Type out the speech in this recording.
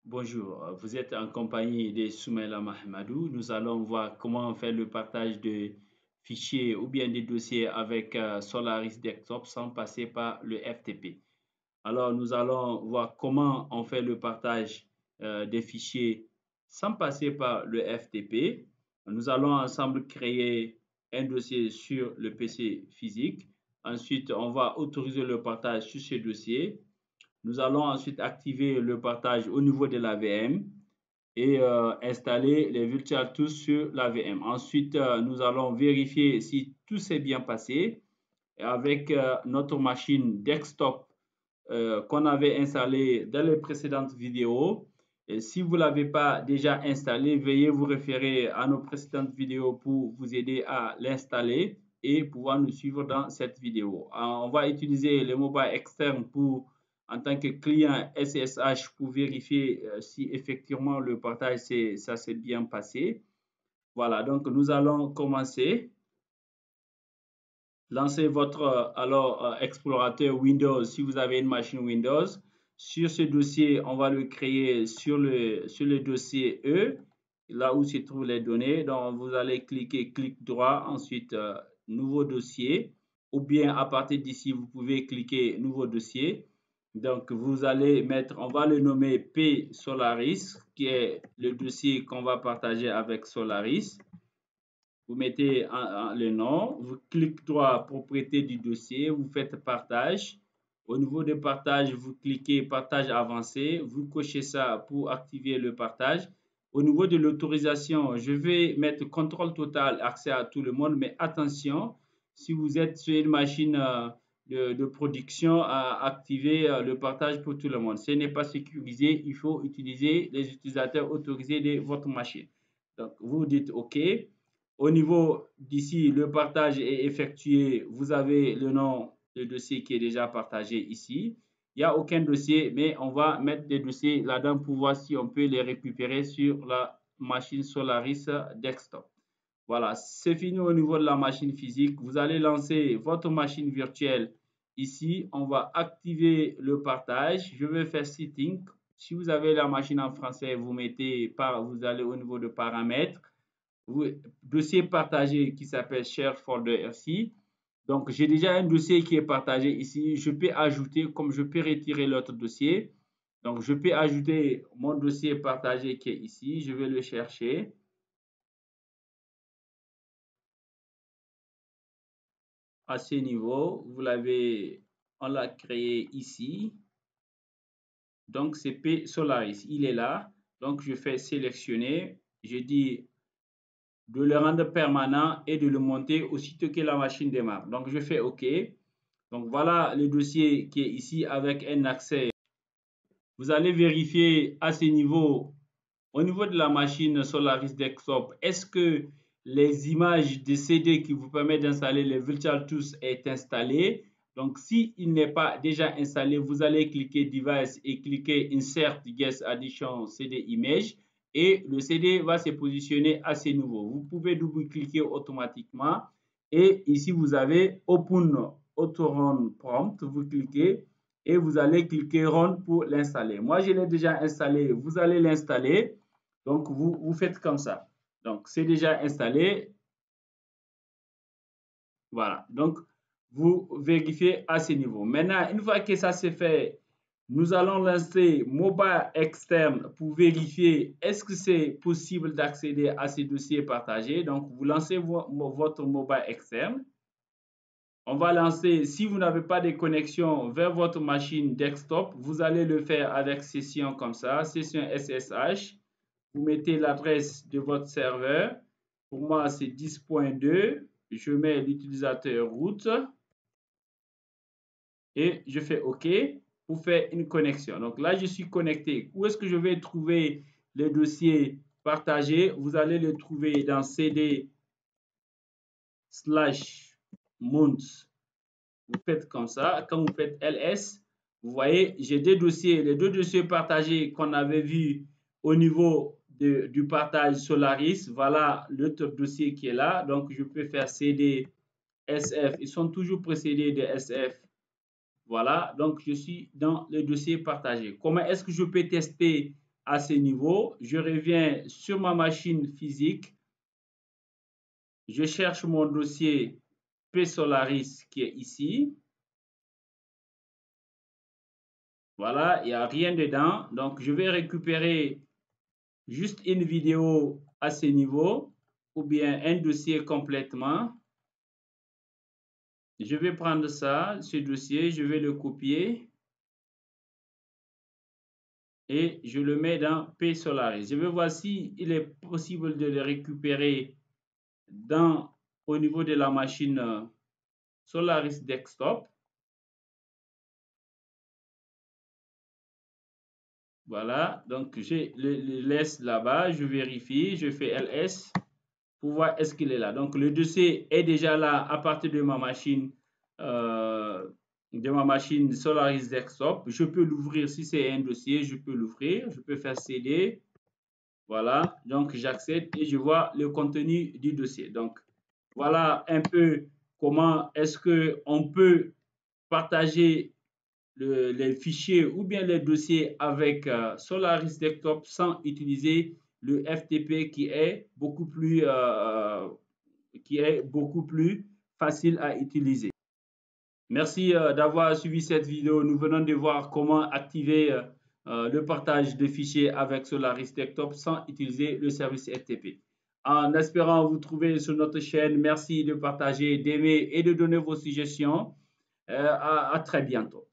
Bonjour, vous êtes en compagnie de Soumaïla Mahamadou. Nous allons voir comment faire le partage de fichiers ou bien des dossiers avec Solaris Desktop sans passer par le FTP. Alors, nous allons voir comment on fait le partage des fichiers sans passer par le FTP. Nous allons ensemble créer un dossier sur le PC physique. Ensuite, on va autoriser le partage sur ce dossier. Nous allons ensuite activer le partage au niveau de la VM et installer les Virtual Tools sur la VM. Ensuite, nous allons vérifier si tout s'est bien passé avec notre machine desktop qu'on avait installée dans les précédentes vidéos. Et si vous ne l'avez pas déjà installé, veuillez vous référer à nos précédentes vidéos pour vous aider à l'installer et pouvoir nous suivre dans cette vidéo. On va utiliser le mobile externe pour en tant que client SSH pour vérifier si effectivement le partage ça s'est bien passé. Voilà, donc nous allons commencer. Lancez votre explorateur Windows si vous avez une machine Windows. Sur ce dossier, on va le créer sur le dossier E, là où se trouvent les données. Donc, vous allez cliquer clic droit, ensuite nouveau dossier, ou bien à partir d'ici, vous pouvez cliquer nouveau dossier. Donc, vous allez mettre, on va le nommer P Solaris, qui est le dossier qu'on va partager avec Solaris. Vous mettez le nom, vous cliquez droit propriété du dossier, vous faites partage. Au niveau de partage, vous cliquez partage avancé, vous cochez ça pour activer le partage. Au niveau de l'autorisation, je vais mettre contrôle total, accès à tout le monde, mais attention, si vous êtes sur une machine de production, à activer le partage pour tout le monde. Ce n'est pas sécurisé, il faut utiliser les utilisateurs autorisés de votre machine. Donc, vous dites OK. Au niveau d'ici, le partage est effectué. Vous avez le nom du dossier qui est déjà partagé ici. Il n'y a aucun dossier, mais on va mettre des dossiers là-dedans pour voir si on peut les récupérer sur la machine Solaris Desktop. Voilà, c'est fini au niveau de la machine physique. Vous allez lancer votre machine virtuelle ici. On va activer le partage. Je vais faire Setting. Si vous avez la machine en français, vous vous allez au niveau de paramètres, dossier partagé qui s'appelle Share Folder ici. Donc, j'ai déjà un dossier qui est partagé ici. Je peux ajouter, comme je peux retirer l'autre dossier. Donc, je peux ajouter mon dossier partagé qui est ici. Je vais le chercher. À ce niveau, on l'a créé ici. Donc, c'est P Solaris. Il est là. Donc, je fais sélectionner. Je dis de le rendre permanent et de le monter aussitôt que la machine démarre. Donc, je fais OK. Donc, voilà le dossier qui est ici avec un accès. Vous allez vérifier à ce niveau, au niveau de la machine Solaris Desktop, est-ce que les images de CD qui vous permettent d'installer les Virtual Tools est installé. Donc, s'il n'est pas déjà installé, vous allez cliquer Device et cliquer Insert Guest Addition CD Image et le CD va se positionner à ce niveau. Vous pouvez double-cliquer automatiquement et ici, vous avez Open Auto Run Prompt. Vous cliquez et vous allez cliquer Run pour l'installer. Moi, je l'ai déjà installé. Vous allez l'installer. Donc, vous faites comme ça. Donc, c'est déjà installé. Voilà. Donc, vous vérifiez à ce niveau. Maintenant, une fois que ça c'est fait, nous allons lancer Mobile Externe pour vérifier est-ce que c'est possible d'accéder à ces dossiers partagés. Donc, vous lancez votre Mobile Externe. On va lancer, si vous n'avez pas de connexion vers votre machine desktop, vous allez le faire avec session comme ça, session SSH. Vous mettez l'adresse de votre serveur. Pour moi, c'est 10.2. Je mets l'utilisateur root et je fais OK pour faire une connexion. Donc là, je suis connecté. Où est-ce que je vais trouver les dossiers partagés? Vous allez les trouver dans CD/mount. Vous faites comme ça. Quand vous faites ls, vous voyez, j'ai des dossiers, les deux dossiers partagés qu'on avait vus au niveau du partage Solaris. Voilà l'autre dossier qui est là. Donc, je peux faire cd sf. Ils sont toujours précédés de sf. Voilà. Donc, je suis dans le dossier partagé. Comment est-ce que je peux tester à ce niveau. Je reviens sur ma machine physique. Je cherche mon dossier P-Solaris qui est ici. Voilà, il n'y a rien dedans. Donc, je vais récupérer juste une vidéo à ce niveau ou bien un dossier complètement. Je vais prendre ça, ce dossier, je vais le copier et je le mets dans P-Solaris. Je vais voir si il est possible de le récupérer au niveau de la machine Solaris Desktop. Voilà, donc je le laisse là-bas, je vérifie, je fais ls pour voir est-ce qu'il est là. Donc le dossier est déjà là à partir de ma machine Solaris Desktop. Je peux l'ouvrir si c'est un dossier, je peux l'ouvrir, je peux faire CD. Voilà, donc j'accède et je vois le contenu du dossier. Donc voilà un peu comment est-ce qu'on peut partager les fichiers ou bien les dossiers avec Solaris Desktop sans utiliser le FTP qui est beaucoup plus facile à utiliser. Merci d'avoir suivi cette vidéo. Nous venons de voir comment activer le partage de fichiers avec Solaris Desktop sans utiliser le service FTP. En espérant vous trouver sur notre chaîne, merci de partager, d'aimer et de donner vos suggestions. À très bientôt.